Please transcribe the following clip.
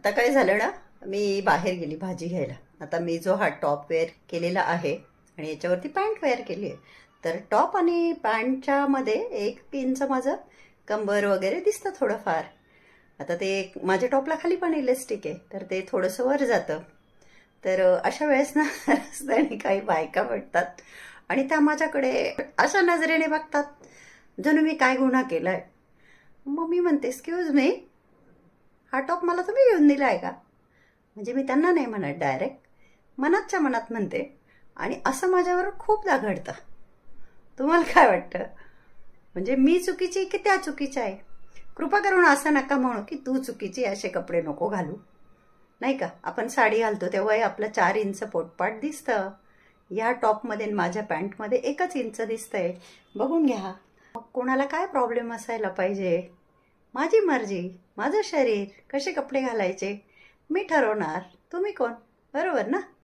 आता काय झालं ना, मी बाहेर गेली भाजी घ्यायला. आता मी जो हा टॉप वेअर केलेला आहे आणि याच्यावरती पॅन्ट वेअर केली आहे, तर टॉप आणि पॅन्टच्या मध्ये एक पिनचं माझं कंबर वगैरे दिसतं थोडंफार. आता ते माझ्या टॉपला खाली पण इलेस्टिक आहे, तर ते थोडंसं वर जातं. तर अशा वेळेस ना रस्त्याने काही बायका भेटतात आणि त्या माझ्याकडे अशा नजरेने बघतात जणू मी काय गुन्हा केलाय. मग मी म्हणते, एक्सक्यूज मी, हा टॉप मला तुम्ही घेऊन दिला आहे का? म्हणजे मी त्यांना नाही म्हणत, डायरेक्ट मनातच्या मनात म्हणते. आणि असं माझ्यावर खूपदा घडतं. तुम्हाला काय वाटतं? म्हणजे मी चुकीची की त्या चुकीच्या आहे? कृपा करून असं नका म्हणू की तू चुकीची, असे कपडे नको घालू. नाही का, आपण साडी घालतो तेव्हाही आपलं 4 इंच पोटपाट दिसतं. या टॉपमध्ये आणि माझ्या पॅन्टमध्ये 1 इंच दिसतंय. बघून घ्या. मग कोणाला काय प्रॉब्लेम असायला पाहिजे? माझी मर्जी, माझं शरीर, कसे कपडे घालायचे मी ठरवणार. तुम्ही कोण? बरोबर ना?